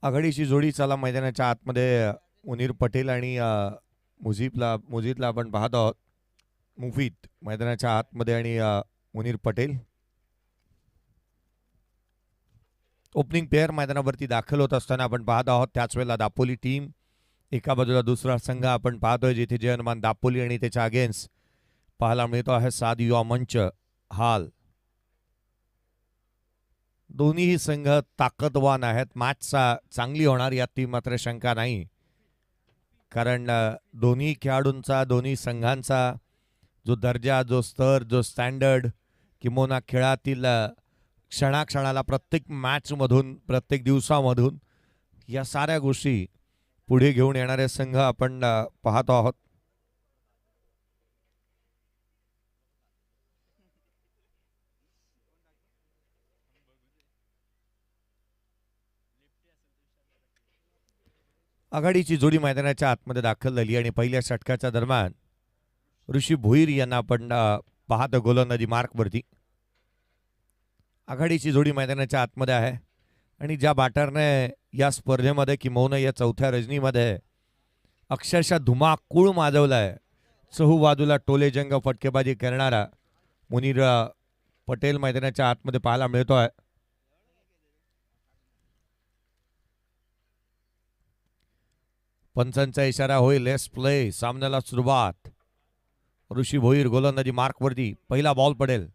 आघाडीची जोडी चला मैदानाच्या आतमध्ये मुनीर पटेल आणि मुजीदला आपण पाहत आहोत. मुफीद मैदानाच्या आतमध्ये आणि मुनीर पटेल ओपनिंग पेअर मैदानावरती दाखल होत असताना आपण पाहत आहोत. त्याच वेळेला दापोली टीम एका बाजूला दुसरा संघ आपण पाहतोय जिथे जयनुमान दापोली आणि त्याच्या अगेन्स्ट पाहायला मिळतो आहे साद युवा मंच हाल. दोन्हीही संघ ताकदवान आहेत. मॅच चांगली होणार यात मात्र शंका नाही, कारण दोन्ही खेळाडूंचा दोन्ही संघांचा जो दर्जा, जो स्तर, जो स्टँडर्ड किंवा खेळातील क्षणाक्षणाला प्रत्येक मॅचमधून प्रत्येक दिवसामधून या साऱ्या गोष्टी पुढे घेऊन येणारे संघ आपण पाहतो आहोत. आघाडीची जोडी मैदानाच्या आतमध्ये दाखल झाली आणि पहिल्या षटकाच्या दरम्यान ऋषी भोईर यांना आपण पाहत गोलंदाजी मार्कवरती. आघाडीची जोडी मैदानाच्या आतमध्ये आहे आणि ज्या बॅटरने या स्पर्धेमध्ये किंबहुना या चौथ्या रजनीमध्ये अक्षरशः धुमाकूळ माजवलाय, चहूबाजूला टोलेजंग फटकेबाजी करणारा मुनीर पटेल मैदानाच्या आतमध्ये पाहायला मिळतोय. पंचांचा इशारा होईल. लेस प्ले, सामन्याला सुरुवात. ऋषी भोईर गोलंदाजी मार्कवरती. पहिला बॉल पडेल.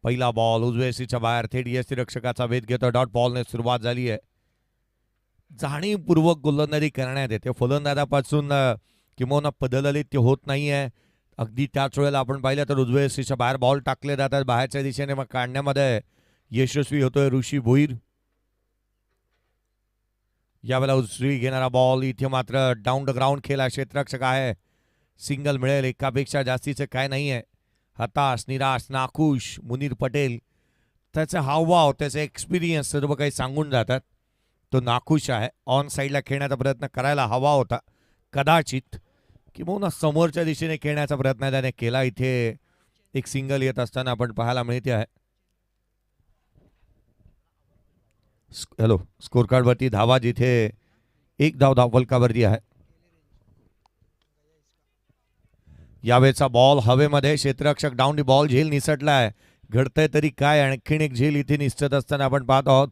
पहिला बॉल उजव्या सीच्या बाहेर थेट यष्टी रक्षकाचा वेध घेतो. डॉट बॉलने सुरुवात झाली आहे. जाणीवपूर्वक गोलंदाजी करण्यात येते. फलंदाजापासून किंवा पदललित होत नाहीये. अगदी त्याच वेळेला आपण पाहिलं तर उजव्या सीच्या बाहेर बॉल टाकले जातात. बाहेरच्या दिशेने मग काढण्यामध्ये यशस्वी होतोय ऋषी भोईर. यावेळेला उजवी घेणारा बॉल इथे मात्र डाऊन द ग्राउंड खेळा. क्षेत्ररक्षक आहे. सिंगल मिळेल. एकापेक्षा जास्तीचं काय नाहीये. हताश, निराश, नाखुश मुनीर पटेल. त्याचा हावभाव, त्याचा एक्सपिरियन्स सर्व काही सांगून जातात. तो नाखुश आहे. ऑन साईडला खेळण्याचा प्रयत्न करायला हवा होता कदाचित, किंवा समोरच्या दिशेने खेळण्याचा प्रयत्न त्याने केला. इथे एक सिंगल येत असताना आपण पाहायला मिळते आहे. स्कोर कार्डवरती धावा जिथे एक धाव फलकावरती आहे. यावेळेचा बॉल हवेमध्ये. क्षेत्ररक्षक डाऊन दी बॉल. झेल निसटलाय. घडतंय तरी काय. आणखीन एक झेल इथे निसटत असताना आपण पाहत आहोत.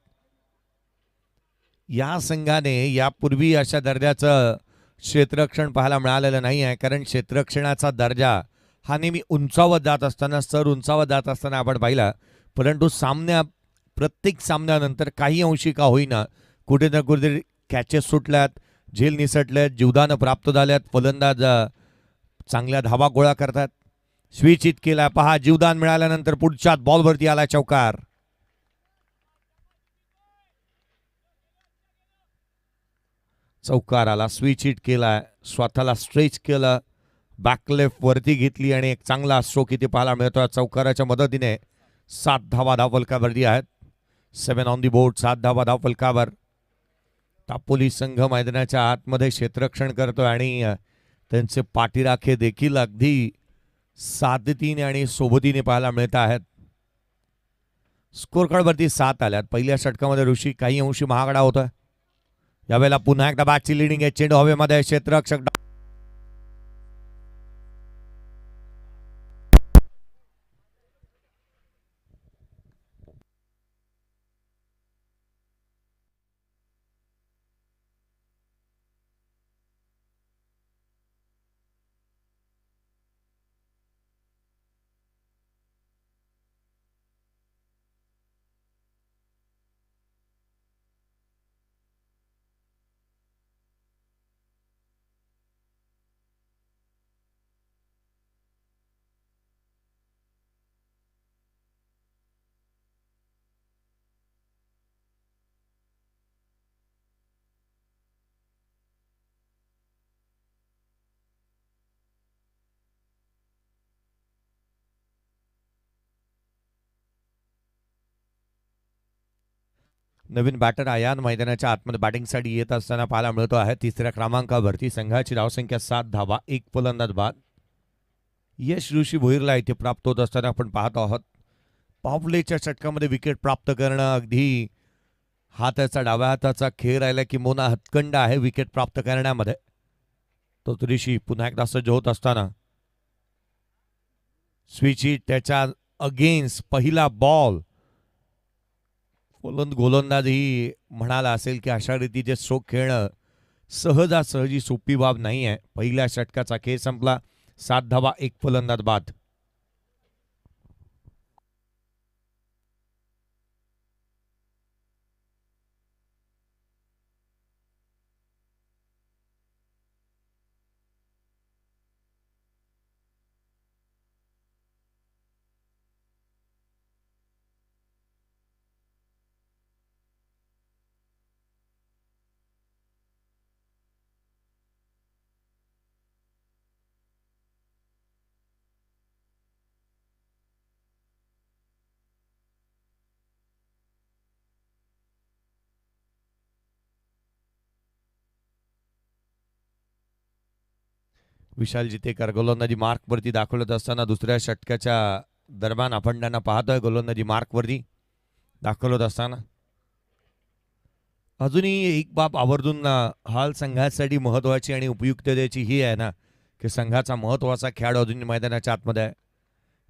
या संघाने यापूर्वी अशा दर्जाचं क्षेत्ररक्षण पाहायला मिळालेलं नाही आहे, कारण क्षेत्ररक्षणाचा दर्जा हा नेहमी उंचावत जात असताना, स्तर उंचावत जात असताना आपण पाहिला. परंतु प्रत्येक सामन्यानंतर काही अंशी का होईना कुठे ना कुठेतरी कॅचेस सुटल्यात, झेल निसटल्यात, जीवदान प्राप्त झाल्यात. फलंदाज चांगल्या धावा गोळा करतात. स्विच हिट केला. पहा, जीवदान मिळाल्यानंतर पुढच्याच बॉलवरती आला चौकार. चौकार आला. स्विच हिट केला. स्वतःला स्ट्रेच केलं. बॅक लेफ्ट वरती घेतली आणि एक चांगला स्ट्रोक इथे पाहायला मिळतो. चौकाराच्या मदतीने 7 धावा धावफलकावरती आहेत. 7 ऑन दी बोर्ड. 7 धावा धावफलकावर. दापोली संघ मैदानाच्या आतमध्ये क्षेत्ररक्षण करतोय आणि त्यांचे पाठीराखे देखील अगदी साधतीने आणि सोबतीने पाहायला मिळत आहेत. स्कोर कार्डवरती 7 आल्यात. पहिल्या षटकामध्ये ऋषी काही अंशी महागडा होता. यावेळेला पुन्हा एकदा बॅटची लिडिंग आहे. चेंडू हवेमध्ये. क्षेत्ररक्षक नवीन बॅटर आयान मैदानाच्या आतमध्ये बॅटिंगसाठी येत असताना पाहायला मिळतो आहे. तिसऱ्या क्रमांकावरती संघाची धावसंख्या 7 धावा, 1 फलंदाज बाद. यश ऋषी भोईरला इथे प्राप्त होत असताना आपण पाहत आहोत. पॉवलेच्या षटकामध्ये विकेट प्राप्त करणं अगदी हा त्याचा डाव्या हाताचा खेळ राहिला की मोना हतकंड आहे विकेट प्राप्त करण्यामध्ये. तो ऋषी पुन्हा एकदा सज्ज होत असताना स्विच त्याच्या अगेन्स्ट पहिला बॉल. गोलंदाज ही म्हणाला असेल की अशा रीतीचे स्ट्रोक खेळणं सहजासहजी सोपी बाब नाही आहे. पहिल्या षटकाचा खेळ संपला. 7 धावा 1 फलंदाज बाद. विशाल जितेकर गोलंदाजी मार्कवरती दाखवत असताना दुसऱ्या षटकाच्या दरम्यान आपण त्यांना पाहतोय गोलंदाजी मार्कवरती दाखवत असताना. अजूनही एक बाब आवर्जून हाल संघासाठी महत्वाची आणि उपयुक्ततेची ही आहे ना की संघाचा महत्वाचा खेळाडू अजून मैदानाच्या आतमध्ये आहे.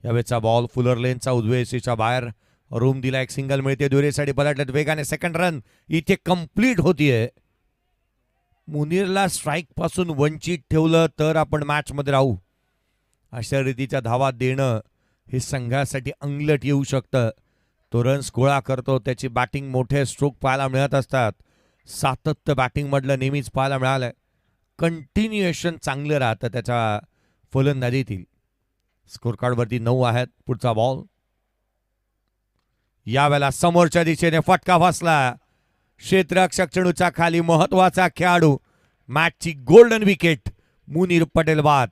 यावेळेचा बॉल फुलर लेनचा उजव्या एसीच्या बाहेर रूम दिला. एक सिंगल मिळते. दुहेरीसाठी पलटत वेगाने सेकंड रन इथे कंप्लीट होतीये. मुनीरला स्ट्राईक पासून वंचित ठेवलं तर आपण मॅच मध्ये राहू. अशा रीतीच्या धावा देणं हे संघासाठी अंगलट येऊ शकतं. तो रन्स गोळा करतो. त्याची बॅटिंग मोठे स्ट्रोक पाहायला मिळत असतात. सातत्य बॅटिंग मधलं नेहमीच पाहायला मिळालंय. कंटिन्युएशन चांगलं राहतं त्याच्या फलंदाजीतील. स्कोर कार्ड वरती 9 आहेत. पुढचा बॉल यावेळेला समोरच्या दिशेने फटका फसला. क्षेत्ररक्षक चेंडूच्या खाली महत्वाचा खेळाडू. मॅचची गोल्डन विकेट मुनीर पटेल बाद.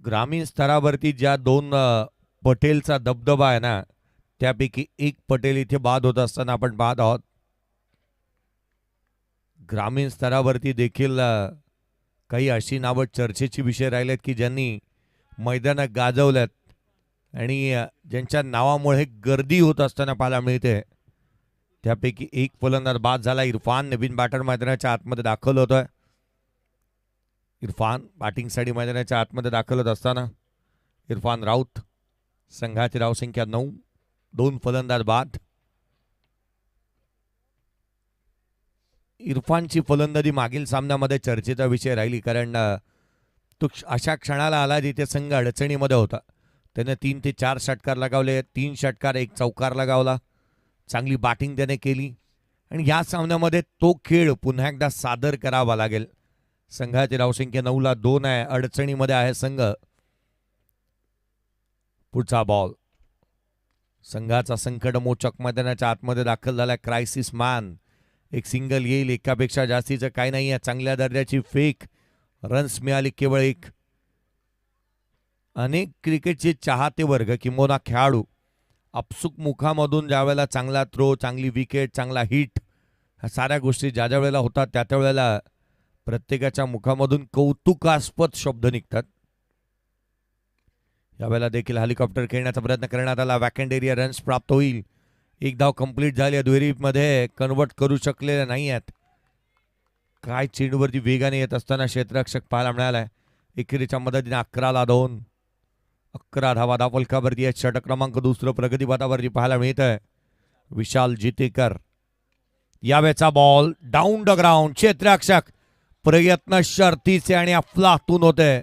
ग्रामीण स्तरावरती ज्या 2 पटेलचा दबदबा आहे ना त्यापैकी एक पटेल इथे बाद होत असताना आपण पाहत आहोत. ग्रामीण स्तरावरती देखील काही अशी नावं चर्चेची विषय राहिलेत की ज्यांनी मैदानात गाजवल्यात आणि ज्यांच्या नावामुळे गर्दी होत असताना पाहायला मिळते. त्यापैकी एक फलंदाज बाद झाला. इरफान नवीन बॅटर मैदानाच्या आतमध्ये दाखल होतोय. इरफान बॅटिंगसाठी मैदानाच्या आतमध्ये दाखल होत असताना इरफान राऊत. संघाची धावसंख्या 9. 2 फलंदाज बाद. इरफानची फलंदाजी मागील सामन्यामध्ये चर्चेचा विषय राहिली कारण तो अशा क्षणाला आला जिथे संघ अडचणीमध्ये होता. त्याने 3 ते 4 षटकार लगावले. 3 षटकार 1 चौकार लगावला. चांगली बॅटिंग त्याने केली आणि या सामन्यामध्ये तो खेळ पुन्हा एकदा सादर करावा लागेल. संघाची धावसंख्या 9ला 2 आहे. अडचणीमध्ये आहे संघ. पुढचा बॉल संघाचा संकटमोचक मैदानाच्या आतमध्ये दाखल झाला. Crisis man. एक सिंगल येईल. एकापेक्षा जास्तीचं काही नाही आहे. चांगल्या दर्जाची फेक. रन्स मिळाली केवळ 1. अनेक क्रिकेटचे चाहते वर्ग किंवा खेळाडू अपसुक मुखामधून ज्या वेळेला चांगला थ्रो, चांगली विकेट, चांगला हिट ह्या साऱ्या गोष्टी ज्या ज्या वेळेला होतात त्या त्या वेळेला प्रत्येकाच्या मुखामधून कौतुकास्पद शब्द निघतात. यावेळेला देखील हेलिकॉप्टर खेळण्याचा प्रयत्न करण्यात आला. वॅकंड एरिया रन्स प्राप्त होईल. 1 धाव कंप्लीट झाली. दुहेरीमध्ये कन्वर्ट करू शकलेले नाही आहेत. काय चेंडूवरती वेगाने येत असताना क्षेत्ररक्षक पाहायला मिळालाय. एकेरीच्या मदतीने 11ला 2. 11 धावा धावफलकावरती आहे. षटक क्रमांक 2 प्रगतीपथावरती पाहायला मिळत आहे. विशाल Jitekar. यावेळेचा ball down the ground. क्षेत्ररक्षक प्रयत्न शर्तीचे आणि अफलातून होते.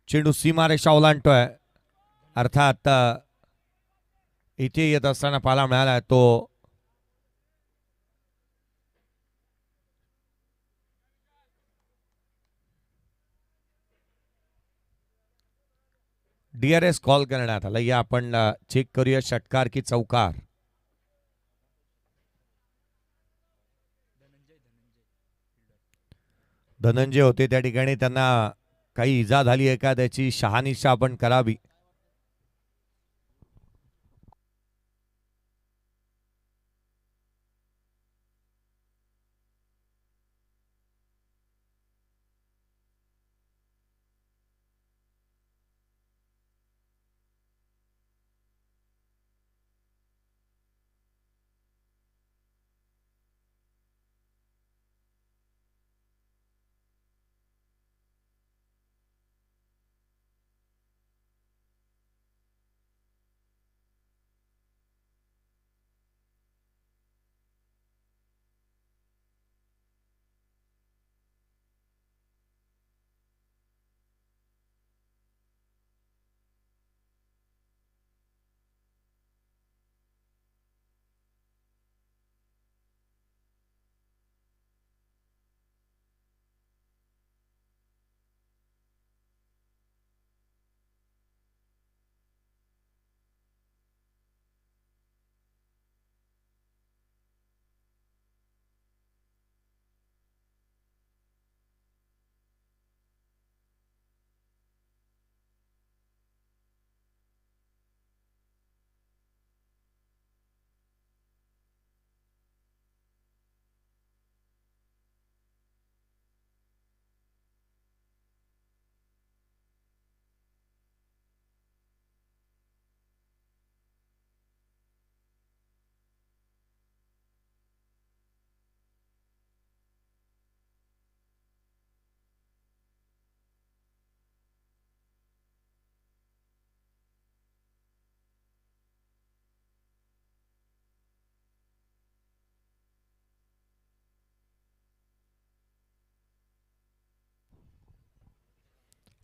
चेंडू सीमारेषा ओलांडतोय. अर्थात इथे येत असताना पाहायला मिळाला तो DRS कॉल करण्यात आला. या आपण चेक करूया षटकार की चौकार. धनंजय होते त्या ठिकाणी. त्यांना काही इजा झाली आहे का त्याची शहानिशा आपण करावी.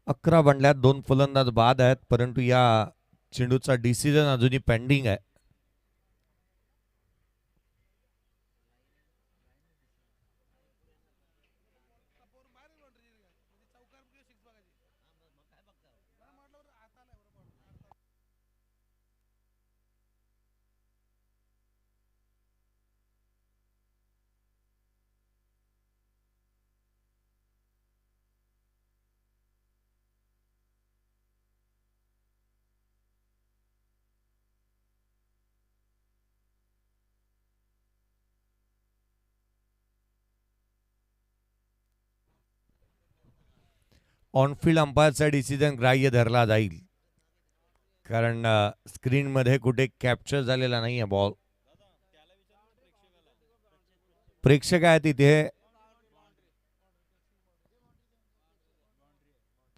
11 बनल्यात, 2 फलंदाज बाद आहेत, परंतु या चेंडूचा डिसिजन अजूनही पेंडिंग आहे. ऑनफिल्ड अंपायरचा डिसिजन ग्राह्य धरला जाईल, कारण स्क्रीनमध्ये कुठे कॅप्चर झालेला नाही आहे बॉल. प्रेक्षक आहे तिथे.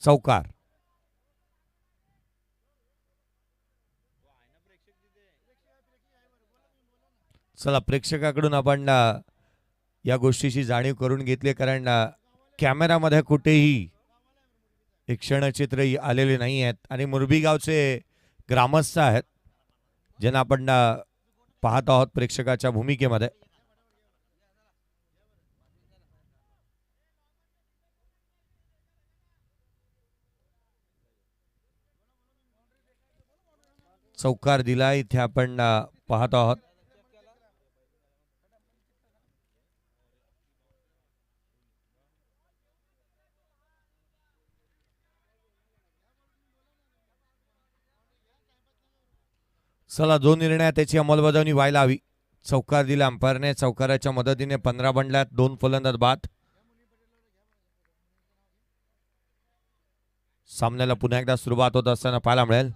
चौकार. चला, प्रेक्षकाकडून आपण या गोष्टीची जाणीव करून घेतली, कारण कॅमेरामध्ये कुठेही एक क्षणचित्र आलेले नाही आहेत आणि मुरबी गावचे ग्रामस्थ आहेत ज्यांना आपण पाहत आहोत प्रेक्षकाच्या भूमिकेमध्ये. चौकार दिला इथे आपण पाहत आहोत. चला, जो निर्णय त्याची अंमलबजावणी व्हायला हवी. चौकार दिला अंपायरने. चौकाराच्या मदतीने 15 बनल्यात, 2 फलंदाज बाद. सामन्याला पुन्हा एकदा सुरुवात होत असताना पाहायला मिळेल.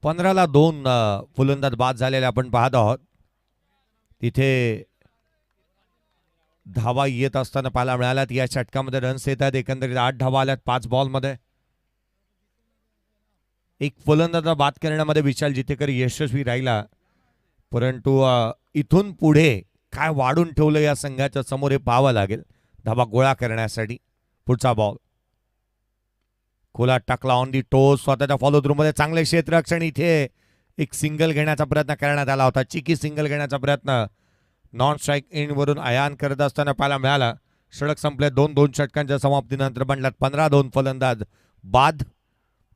15ला 2 फलंदाज बाद झालेले आपण पाहत आहोत. तिथे धावा येत असताना पाहायला मिळाल्यात. या षटकामध्ये रन्स येतात. एकंदरीत 8 धावा आल्यात 5 बॉलमध्ये. एक फलंदाज बाद करण्यामध्ये विशाल जितेकर यशस्वी राहिला, परंतु इथून पुढे काय वाढून ठेवलं या संघाच्या समोर हे पाहावं लागेल धावा गोळा करण्यासाठी. पुढचा बॉल खोला टाकला ऑन दी टोस. स्वतःच्या फॉलो थ्रू मध्ये चांगले क्षेत्ररक्षण. इथे एक सिंगल घेण्याचा प्रयत्न करण्यात आला होता. चिकी सिंगल घेण्याचा प्रयत्न नॉन स्ट्राईक एंड वरून आयान करत असताना पाहायला मिळाला. षटक संपले. 2 षटकांच्या समाप्तीनंतर बनल्यात 15. 2 फलंदाज बाद,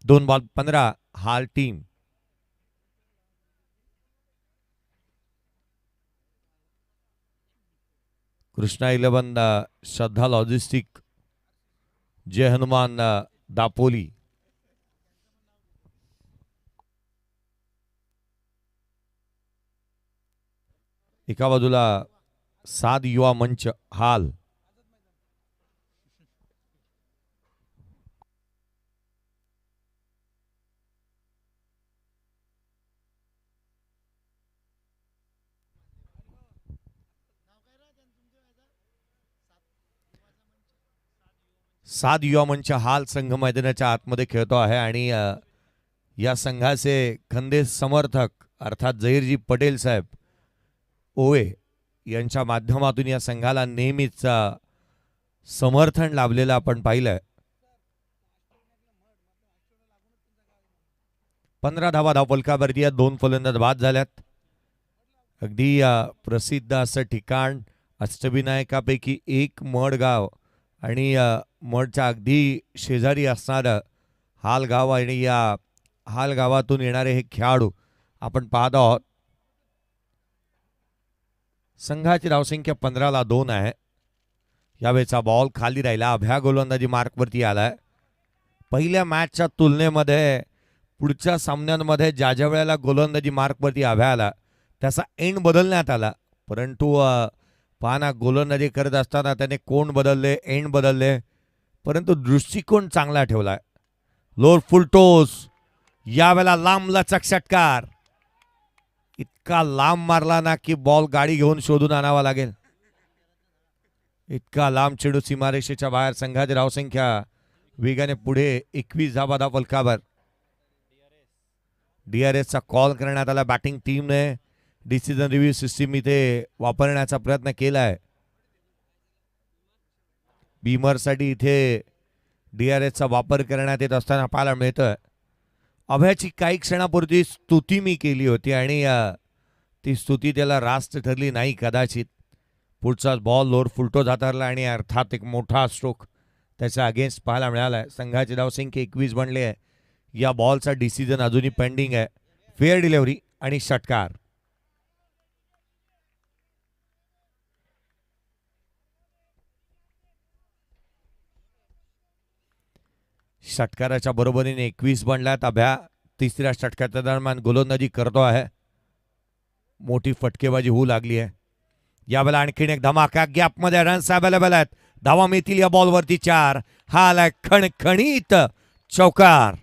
2 बॉल 15 हाल टीम. कृष्णा 11, श्रद्धा लॉजिस्टिक, जय हनुमान दापोली. एका बाजूला 7 युवा मंच हाल. सात युवा मंच हाल संघ मैदानाच्या आतमध्ये खेळतो आहे आणि या संघाचे खंदे समर्थक अर्थात झहीरजी पटेल साहेब ओवे यांच्या माध्यमातून या संघाला नेहमीच समर्थन लाभलेलं आपण पाहिलंय. 15 धावा धावफलकावरती 2 फलंदाज बाद झाल्यात. अगदी प्रसिद्ध असं ठिकाण अष्टविनायकापैकी एक मडगाव आणि मडच्या अगदी शेजारी असणारं हाल गाव आणि या हाल गावातून येणारे हे खेळाडू आपण पाहत आहोत. संघाची धावसंख्या 15ला 2 आहे. यावेळेचा बॉल खाली राहिला. अभ्या गोलंदाजी मार्कवरती आलाय. पहिल्या मॅचच्या तुलनेमध्ये पुढच्या सामन्यांमध्ये ज्या ज्या वेळेला गोलंदाजी मार्कवरती अभ्या आला त्याचा एंड बदलण्यात आला, परंतु पाहना गोलंदाजी करत असताना त्याने कोण बदलले, एंड बदलले, परंतु दृष्टिकोन चांगला ठेवलाय. Lower full toss. यावेळेला लांब लचक षटकार. इतका लांब मारला ना की बॉल गाडी घेऊन शोधून आणावा लागेल. इतका लांब चेंडू सीमारेषेच्या बाहेर. संघाची धावसंख्या वेगाने पुढे 21 धावा धावफलकावर. DRSचा कॉल करण्यात आला. बॅटिंग टीमने डिसिजन रिव्ह्यू सिस्टीम इथे वापरण्याचा प्रयत्न केलाय. बीमरसाठी इथे DRSचा वापर करण्यात येत असताना पाहायला मिळतोय. अभयाची काही क्षणापूर्वी स्तुती मी केली होती आणि ती स्तुती त्याला रास्त ठरली नाही कदाचित. पुढचा बॉल लोअर फुलटो जातारला आणि अर्थात एक मोठा स्ट्रोक त्याच्या अगेन्स्ट पाहायला मिळाला आहे. संघाची धावसंख्या 21 बनली आहे. या बॉलचा डिसिजन अजूनही पेंडिंग आहे. फेअर डिलिव्हरी आणि षटकार. षटकाराच्या बरोबरीने 21 बनल्यात. अभ्या तिसऱ्या षटकाच्या दरम्यान गोलंदाजी करतो आहे. मोठी फटकेबाजी होऊ लागली आहे. यावेळेला आणखीन एक धमाका. गॅपमध्ये रन्स अवेलेबल आहेत. धावा मिळतील या बॉलवरती 4. हा आलाय खणखणीत चौकार.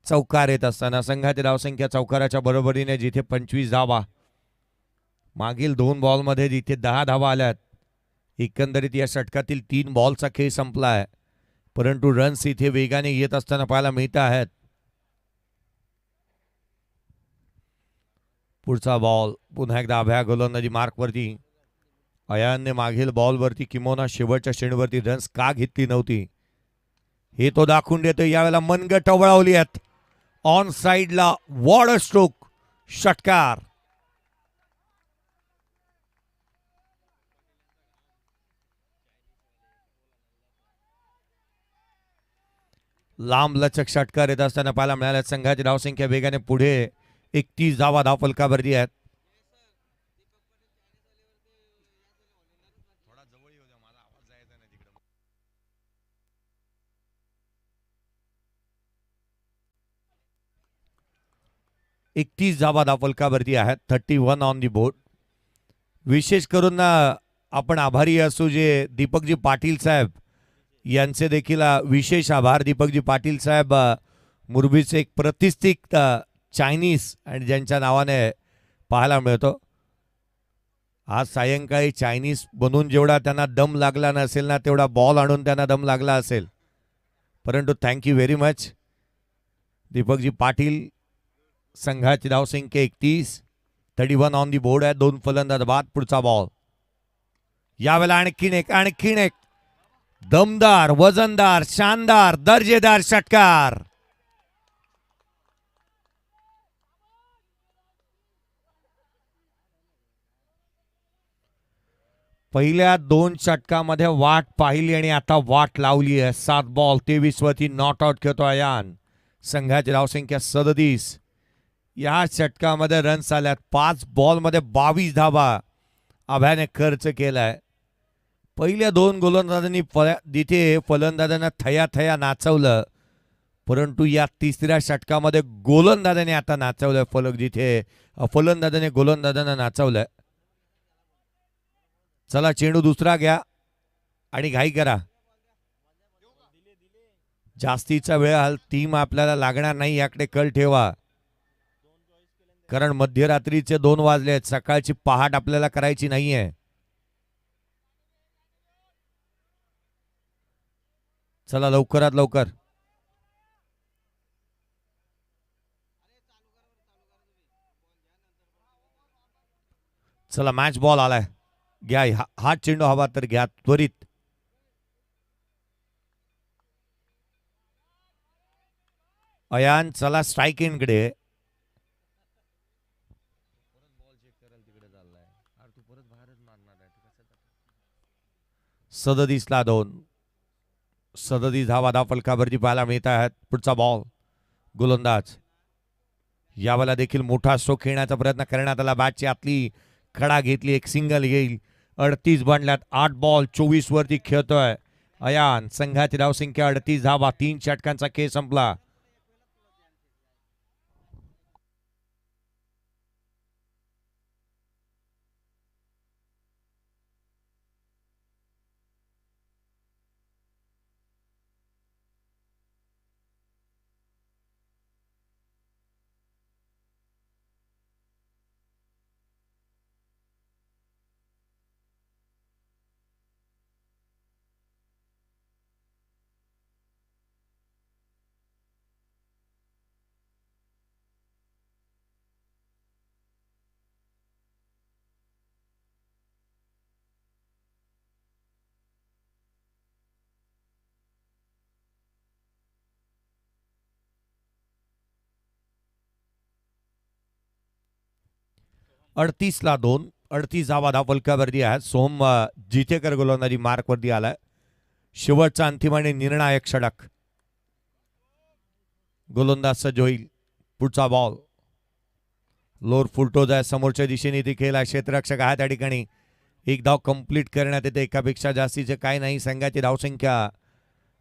चौकार येत असताना संघाची धावसंख्या चौकाराच्या बरोबरीने जिथे 25 धावा, मागील 2 बॉलमध्ये जिथे 10 धावा आल्यात. एकंदरीत या षटकातील 3 बॉलचा खेळ संपला आहे. परंतु रन्स इथे वेगाने येत असताना पाहायला मिळत आहेत. पुढचा बॉल पुन्हा एकदा अभ्या गोलंदाजी मार्कवरती. अयानने मागील बॉलवरती किंवा शेवटच्या श्रेणीवरती रन्स का घेतली नव्हती हे तो दाखवून देतो. यावेळेला मनगट वळवली आहेत. ऑन साइडला वॉड स्ट्रोक षटकार. लांब लचक षटकार येत असताना पाहायला मिळाल्या. संघाची धावसंख्या वेगाने पुढे 31 धावा धावफलकावरती आहेत. एकतीस धावा धावफलकावरती आहेत. 31 ऑन दी बोर्ड. विशेष करून आपण आभारी असू जे दीपकजी पाटील साहेब यांचे देखील विशेष आभार. दीपकजी पाटील साहेब मुरबीचे एक प्रतिष्ठित चायनीज आणि ज्यांच्या नावाने पाहायला मिळतो. आज सायंकाळी चायनीज बनवून जेवढा त्यांना दम लागला नसेल ना तेवढा बॉल आणून त्यांना दम लागला असेल. परंतु thank you very much Deepakji Patil. संघाची धावसंख्या 31. 31 ऑन दी बोर्ड आहे. 2 फलंदाज बाद. पुढचा बॉल. यावेळेला आणखीन एक दमदार, वजनदार, शानदार, दर्जेदार षटकार. पहिल्या 2 षटकामध्ये वाट पाहिली आणि आता वाट लावली आहे. 7 बॉल 23 वरती नॉट आउट खेळतो अयान. संघाची धावसंख्या 37. या षटकामध्ये रन्स आल्यात. 5 बॉलमध्ये 22 धावा अभ्याने खर्च केलाय. पहिल्या 2 गोलंदाजांनी जिथे फलंदाजांना थया नाचवलं, परंतु या तिसऱ्या षटकामध्ये गोलंदाजाने आता नाचवलंय. फलंदाजाने गोलंदाजांना नाचवलंय. चला चेंडू दुसरा घ्या आणि घाई करा. जास्तीचा वेळ हा टीम आपल्याला लागणार नाही याकडे कल ठेवा. कारण मध्यरात्रीचे 2 वाजले आहेत. सकाळची पहाट आपल्याला करायची नाहीये. चला लवकरात लवकर. चला मॅच बॉल आलाय. घ्या. हा चेंडू हवा तर घ्या त्वरित. अयान चला स्ट्राईक इनकडे. 37ला 2. 37 धावा धावफलकावरती पाहायला मिळत आहेत. पुढचा बॉल. गोलंदाज. यावेळेला देखील मोठा स्ट्रोक खेळण्याचा प्रयत्न करण्यात आला. बॅटची आतली खडा घेतली. एक सिंगल येईल. 38 बनल्यात. 8 बॉल 24 वरती खेळतोय अयान. संघाची धावसंख्या 38 धावा. 3 षटकांचा खेळ संपला. 38ला 2, 38 धावा धावफलकावरती आहेत. सोहम जितेकर गोलंदाजी मार्कवरती आलाय. शेवटचा अंतिम आणि निर्णायक षटक. गोलंदाज सज्ज होईल. पुढचा बॉल लोअर फुलटोज आहे. समोरच्या दिशेने ती खेळ आहे. क्षेत्ररक्षक आहे त्या ठिकाणी. एक धाव कंप्लीट करण्यात येते. एकापेक्षा जास्तीचे काही नाही. संघाची धावसंख्या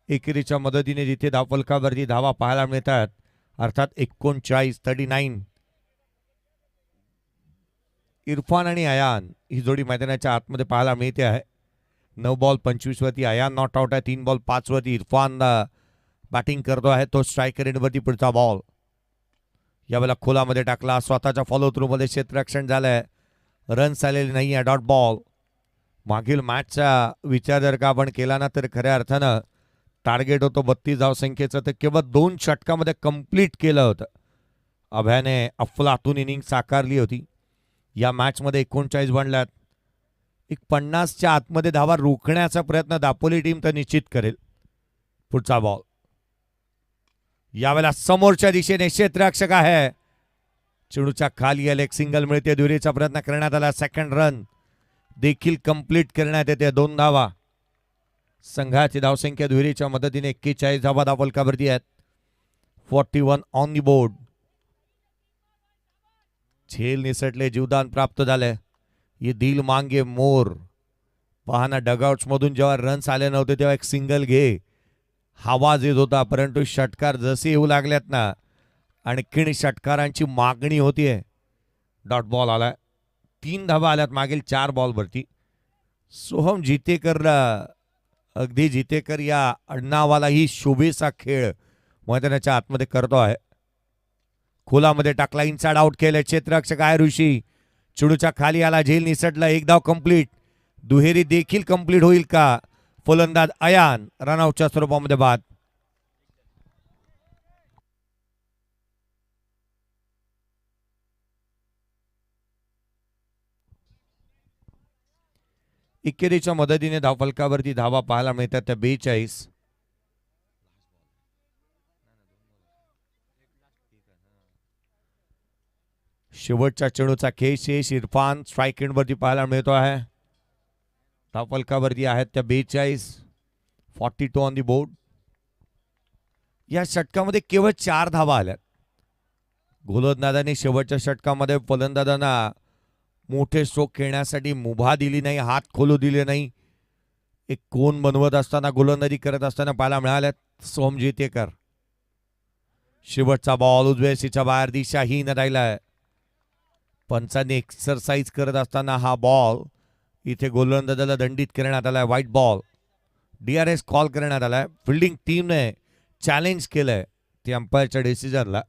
एकेरीच्या मदतीने जिथे धावफलकावरती धावा पाहायला मिळतात अर्थात 39. इरफान आणि अयान ही जोडी मैदानाच्या आतमध्ये पाहायला मिळते आहे. 9 बॉल 25 वरती अयान नॉट आउट आहे. 3 बॉल 5 वरती इरफान बॅटिंग करतो आहे. तो स्ट्रायकर एंडवरती. पुढचा बॉल यावेळेला खोलामध्ये टाकला. स्वतःच्या फॉलो थ्रू मध्ये क्षेत्ररक्षण झालंय. रन्स आलेले नाही आहे. Dot ball. मागील मॅचचा विचार जर का आपण केला ना तर खऱ्या अर्थानं टार्गेट होतो 32 धावसंख्येचं, तर केवळ 2 षटकामध्ये कंप्लीट केलं होतं. अभयाने अफलातून इनिंग साकारली होती. या मॅचमध्ये 39 बनल्यात. एक 50च्या आतमध्ये धावा रोखण्याचा प्रयत्न दापोली टीम तर निश्चित करेल. पुढचा बॉल यावेळेला समोरच्या दिशेने क्षेत्ररक्षक आहे. चेंडूच्या खाली आले. एक सिंगल मिळते. दुहेरीचा प्रयत्न करण्यात आला. सेकंड रन देखील कंप्लीट करण्यात येते. 2 धावा. संघाची धावसंख्या दुहेरीच्या मदतीने 41 धावा धावफलकावरती आहेत. 41 ऑन दी बोर्ड. झेल निसटले. जीवदान प्राप्त झाले. ये दिल मांगे मोर. पहाना डगआउट्स मधून जेव्हा रन्स आले नव्हते तेव्हा एक सिंगल घे आवाज येत होता, परंतु षटकार जसे येऊ लागल्यात ना आणखीन षटकारांची मागणी होतीये. डॉट बॉल आलाय. 3 धावा आल्यात मागील 4 बॉलवरती. सोहम जितेकरला अगदी जितेकर या अण्णावालाही शोभेचा खेळ मैदानाच्या आतमध्ये करतो आहे. खोलामध्ये टाकला. इनसाइड आउट केले. क्षेत्ररक्षक आहे ऋषी. चेंडूच्या खाली आला. झेल निसटला. एक धाव कंप्लीट. दुहेरी देखील कंप्लीट होईल का? फलंदाज अयान रनआउटच्या स्वरूपामध्ये बाद. एकेरीच्या मदतीने धावफलकावरती धावा पाहायला मिळतात त्या 42. शेवटच्या चेंडूचा खेळ इरफान स्ट्राईक एंडवरती पाहायला मिळतो आहे. धावफलकावरती आहेत त्या 42. 42 ऑन दी बोर्ड. या षटकामध्ये केवळ 4 धावा आल्या. गोलंदाजाने शेवटच्या षटकामध्ये फलंदाजांना मोठे स्ट्रोक खेळण्यासाठी मुभा दिली नाही. हात खोलू दिले नाही. एक कोण बनवत असताना गोलंदाजी करत असताना पाहायला मिळाल्यात सोहम जितेकर. शेवटचा बॉल उजव्या सीच्या बाहेर दिशाहीन राहिलाय. पंचांनी एक्सरसाइज करत असताना हा बॉल इथे गोलंदाजाला दंडित करण्यात आलाय. White ball. DRS कॉल करण्यात आलाय. फिल्डिंग टीमने चॅलेंज केलंय ते अंपायरच्या डिसिजनला.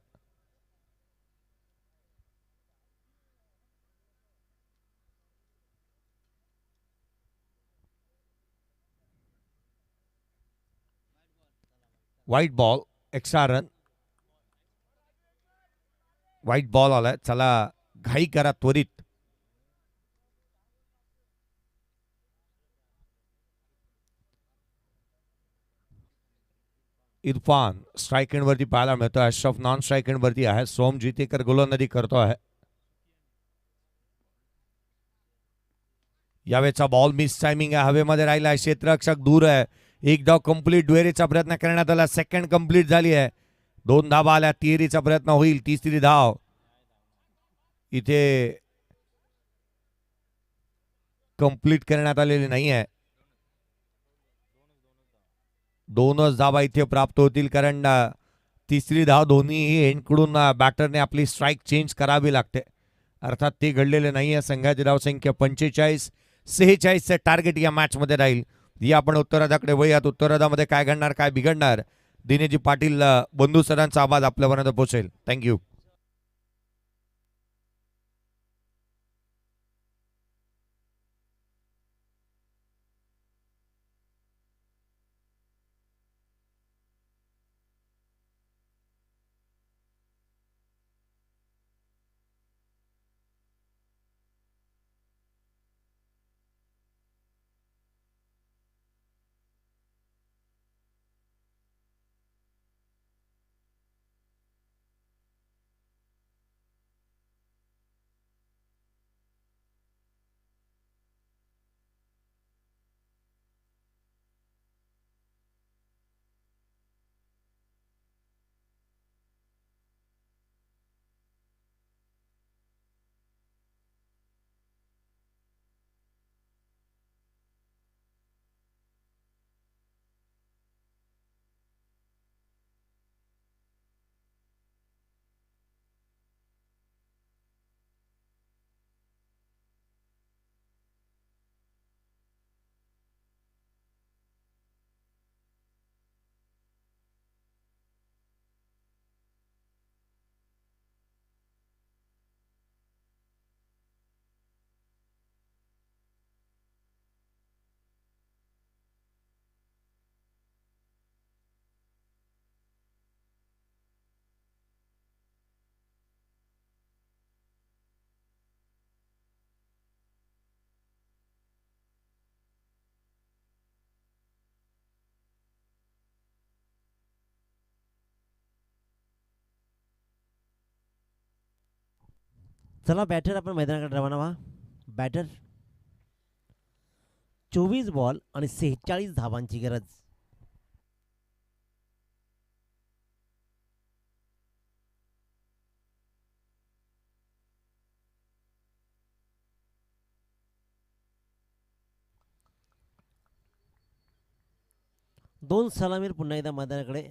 Wide ball. Extra run. Wide ball आलाय. चला घाई करा त्वरित. इरफान स्ट्राईक एंडवरती पाहायला मिळतो. अशरफ नॉन स्ट्राईक एंडवरती आहे. सोहम जितेकर गोलंदाजी करतो आहे. यावेळेचा बॉल मिस टायमिंग आहे. हवेमध्ये राहिला. क्षेत्ररक्षक दूर आहे. एक धाव कंप्लीट. दुहेरीचा प्रयत्न करण्यात आला. सेकंड कंप्लीट झाली आहे. 2 धावा आल्या. तिहेरीचा प्रयत्न होईल. तिसरी धाव इथे कंप्लीट करण्यात आलेली नाही आहे. 2च धावा इथे प्राप्त होतील कारण तिसरी धाव दोन्ही एंडकडून बॅटरने आपली स्ट्राईक चेंज करावी लागते. अर्थात ते घडलेले नाही आहे. संघाची धावसंख्या 45. 46चे टार्गेट या मॅचमध्ये राहील. या आपण उत्तरार्धाकडे वळूयात. उत्तरार्धामध्ये काय घडणार काय बिघडणार दिनेजी पाटील बंधू सरांचा आवाज आपल्यापर्यंत पोहोचेल. थँक्यू. चला बॅटर आपण मैदानाकडे रवाना व्हा. बॅटर 24 बॉल आणि 46 धावांची गरज. दोन सलामीर पुन्हा एकदा मैदानाकडे.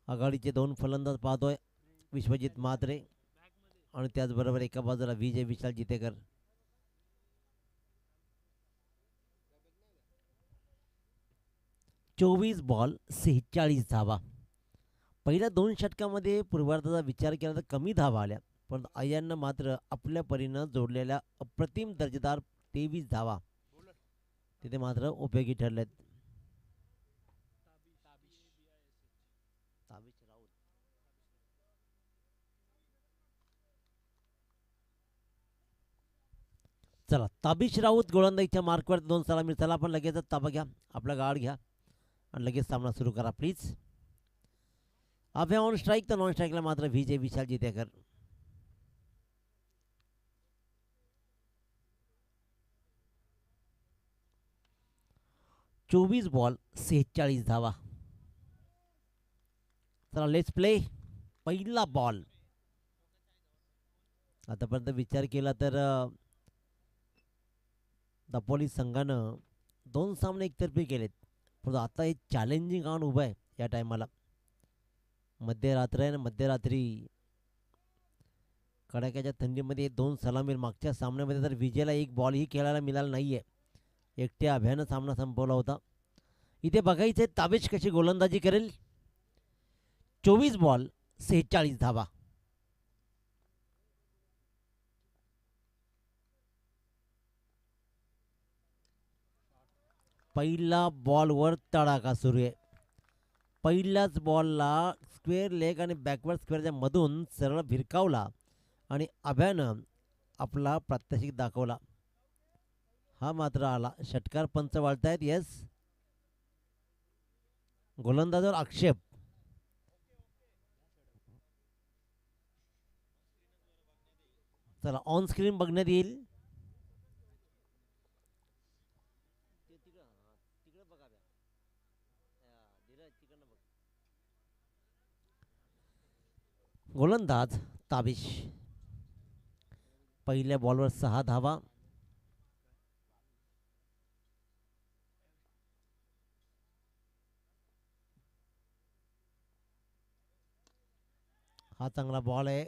आघाडीचे दोन फलंदाज पाहतोय, विश्वजित म्हात्रे आणि त्याचबरोबर एका बाजूला विजय विशाल जितेकर. चोवीस बॉल 46 धावा. पहिल्या दोन षटकामध्ये पूर्वार्धाचा विचार केला तर कमी धावा आल्या, पण अय्यांना मात्र आपल्या परीनं जोडलेल्या अप्रतिम दर्जेदार 23 धावा तिथे मात्र उपयोगी ठरलेत. चला ताबिश राऊत गोलंदाजीच्या मार्कवर दोन सलामी. चला आपण लगेच ताबा घ्या, आपला गाड घ्या आणि लगेच सामना सुरू करा प्लीज. अभ्या ऑन स्ट्राईक तर नॉन स्ट्राईकला मात्र विजय विशाल जितेकर. चोवीस बॉल 46 धावा. चला लेट्स प्ले. पहिला बॉल. आतापर्यंत विचार केला तर दापोली संघानं दोन सामने एकतर्फी केलेत, परंतु आता हे चॅलेंजिंग आव्हान उभं आहे या टायमाला. मध्यरात्र आहे ना, मध्यरात्री कडाक्याच्या थंडीमध्ये दोन सलामीर. मागच्या सामन्यामध्ये तर विजयला एक बॉलही खेळायला मिळाला नाही आहे, एकट्या अभ्यानं सामना संपवला होता. इथे बघायचं आहे ताबिश कशी गोलंदाजी करेल. 24 बॉल 46 धावा. पहिला बॉलवर तडाखा सुरू आहे. पहिल्याच बॉलला स्क्वेअर लेग आणि बॅकवर्ड स्क्वेअरच्या मधून सरळ भिरकावला आणि अभ्यानं आपला प्रात्यक्षिक दाखवला. हा मात्र आला. षटकार पंच वाळतायत. येस, गोलंदाजावर आक्षेप. चला ऑन स्क्रीन बघण्यात येईल. गोलंदाज ताबिश. पहिल्या बॉलवर 6 धावा. हा चांगला बॉल आहे.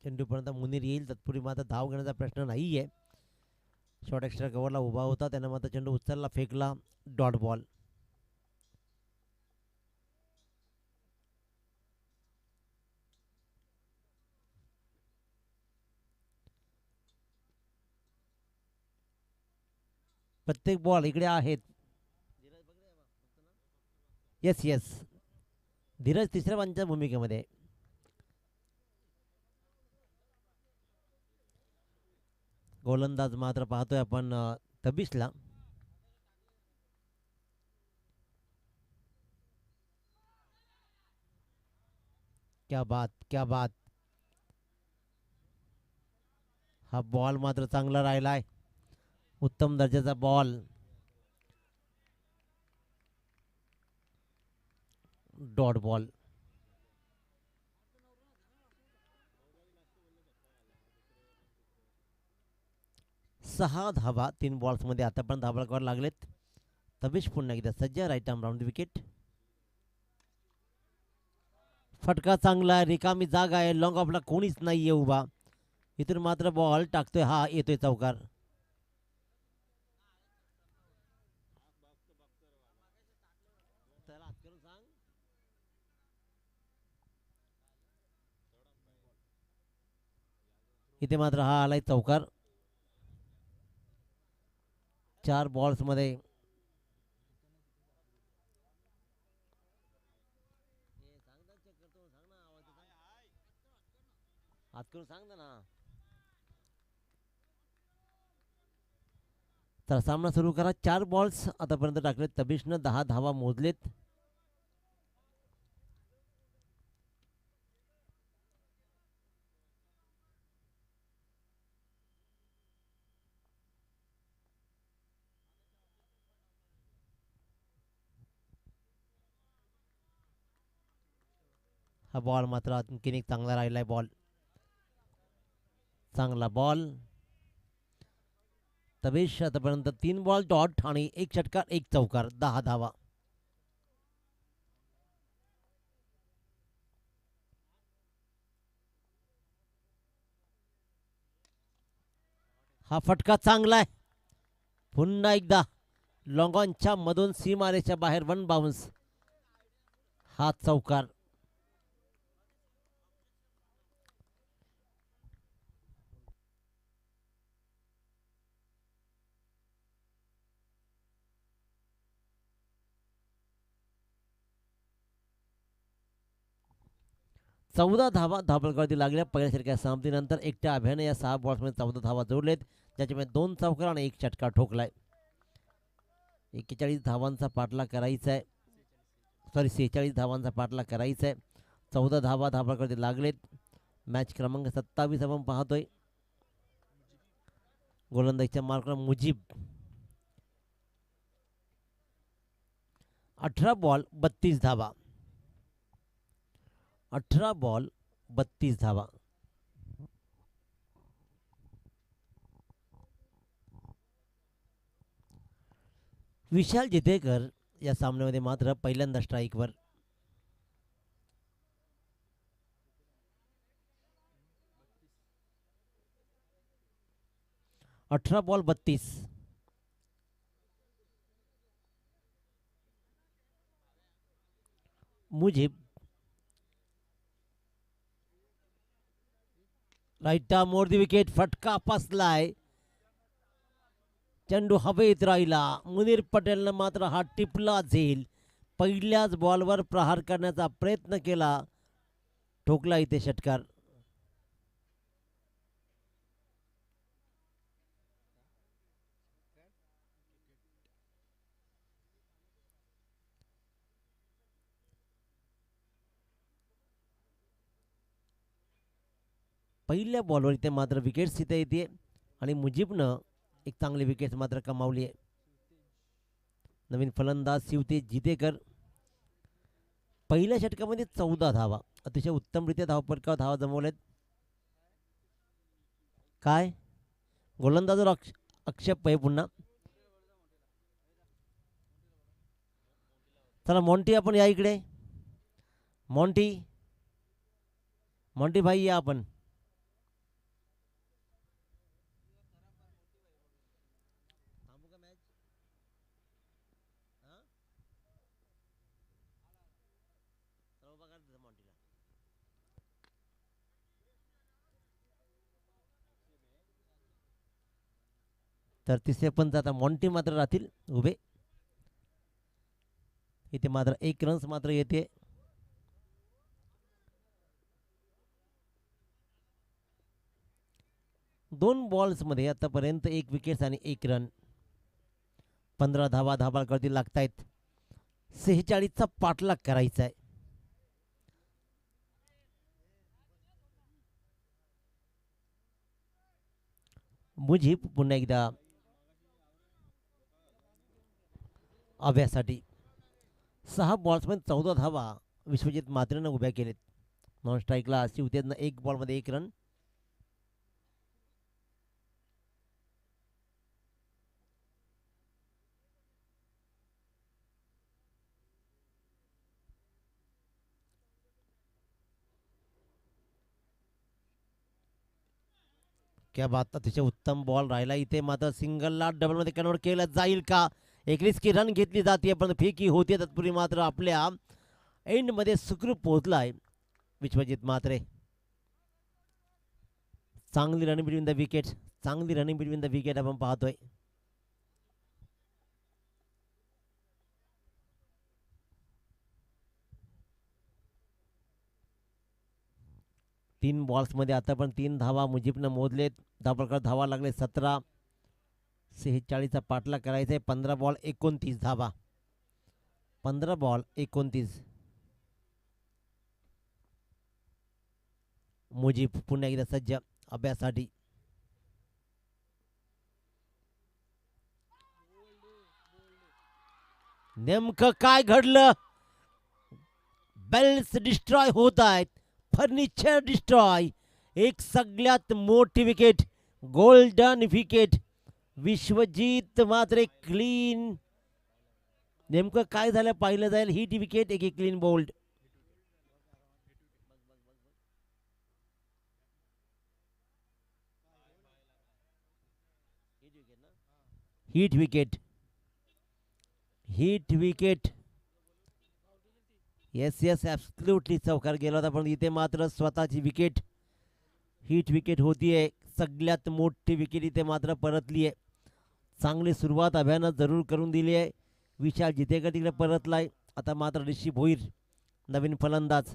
चेंडूपर्यंत मुनीर येईल, तत्पूर्वी मात्र धाव घेण्याचा प्रश्न नाही आहे. शॉर्ट एक्स्ट्रा कव्हरला उभा होता, त्यानं मात्र चेंडू उचलला, फेकला. Dot ball. प्रत्येक बॉल इकडे आहेत. येस येस, धीरज तिसऱ्या पंचाच्या भूमिकेमध्ये. गोलंदाज मात्र पाहतोय आपण तबिशला. क्या बात, क्या बात. हा बॉल मात्र चांगला राहिलाय, उत्तम दर्जाचा बॉल. Dot ball. 6 धावा 3 बॉल्समध्ये आतापर्यंत धाबळकावर लागलेत. तबिश पुन्हा एकदा सज्ज. Right arm round wicket. फटका चांगला, रिकामी जागा आहे, लॉंग ऑफला कोणीच नाही आहे उभा. इथून मात्र बॉल टाकतोय, हा येतोय चौकार. इथे मात्र हा आलाय चौकार. 4 बॉल्समध्ये. हात करून सांग ना. तर सामना सुरू करा. 4 बॉल्स आतापर्यंत टाकलेत तबिशनं, 10 धावा मोजलेत. हा बॉल मात्र आणखीन एक चांगला राहिलाय बॉल. चांगला बॉल. तवेश आतापर्यंत 3 बॉल डॉट आणि 1 षटकार 1 चौकार 10 धावा. हा फटका चांगला आहे. पुन्हा एकदा लॉंगॉनच्या मधून सीमारेच्या बाहेर 1 बाउन्स. हा चौकार. चौदा धावा धावपळकावरती लागल्या पहिल्या षटकार समाप्तीनंतर. एकट्या अभ्याने या 6 बॉल्समध्ये 14 धावा जोडलेत, ज्याच्यामध्ये 2 चौकार आणि 1 षटकार ठोकलाय. 41 धावांचा पाठलाग करायचा आहे. 46 धावांचा पाठलाग करायचा आहे. 14 धावा धावपळकावरती लागलेत. मॅच क्रमांक 27 आपण पाहतोय. गोलंदाजीच्या मार्कवर मुजीब. 18 बॉल 32 धावा. 18 बॉल 32 धावा. विशाल जितेकर या सामन्यामध्ये मात्र पहिल्यांदा स्ट्राईकवर. 18 ball 32. Mujeeb right arm over the wicket. फटका फसलाय. चेंडू हवेत राहिला. मुनीर पटेलनं मात्र हा टिपला झेल. पहिल्याच बॉलवर प्रहार करण्याचा प्रयत्न केला. ठोकला इथे षटकार. पहिल्या बॉलवर इथे मात्र विकेट्स इथे येते आणि मुजीबनं एक चांगली विकेट मात्र कमावली आहे. नवीन फलंदाज शिवतेज जितेकर. पहिल्या षटकामध्ये 14 धावा. अतिशय उत्तमरित्या धावपटकावर धावा जमवल्यात. काय गोलंदाजावर आक्षेप आहे पुन्हा. चला मॉन्टी आपण या इकडे. मॉन्टी मॉन्टी भाई या आपण. तर तिसरे पंच आता मॉन्टी मात्र राहतील उभे. इथे मात्र 1 रन्स मात्र येते. दोन बॉल्स मध्ये आतापर्यंत 1 विकेट आणि 1 रन. 15 धावा धाबाळकरती लागतायत. 46चा पाठलाग करायचा आहे. मुजीब पुन्हा एकदा अभ्यासाठी. 6 बॉल्समध्ये 14 धावा विश्वजित मात्रेनं उभ्या केलेत. नॉन स्ट्राईकला शिवतेजनं 1 बॉलमध्ये 1 रन. क्या बात. अतिशय उत्तम बॉल राहिला इथे मात्र. सिंगलला डबलमध्ये कन्वर्ट केलं जाईल का. एक रिस्की रन घेतली जाते पण फेकी होते. तत्पूर्वी मात्र आपल्या एंडमध्ये सुखरूप पोहोचलाय विश्वजित मात्रे. चांगली रनिंग बिटवीन द विकेट. चांगली रनिंग बिटवीन द विकेट आपण पाहतोय. तीन बॉल्समध्ये आता पण 3 धावा मुजीबनं मोजलेत. धावपळकर धावा लागले 17. 46चा पाठलाग करायचा आहे. 15 बॉल 29 धावा. 15 बॉल 29. मुजीब पुन्हा एकदा सज्ज अभ्यासाठी. नेमकं काय घडलं. बेल्स डिस्ट्रॉय होत आहेत, फर्निचर डिस्ट्रॉय. एक सगळ्यात मोठी विकेट, गोल्डन विकेट. विश्वजीत मात्र क्लीन. नेमकं काय झालं पाहिलं जाईल. हिट विकेट, एक clean bowled. Hit wicket, hit wicket. Yes yes absolutely चौकार गेला होता, पण इथे मात्र स्वतःची विकेट. हिट विकेट होतीये. सगळ्यात मोठी विकेट इथे मात्र परतली आहे. चांगली सुरुवात अभ्यानं जरूर करून दिली आहे. विशाल जितेकर तिकडे परतलाय. आता मात्र ऋषी भोईर नवीन फलंदाज.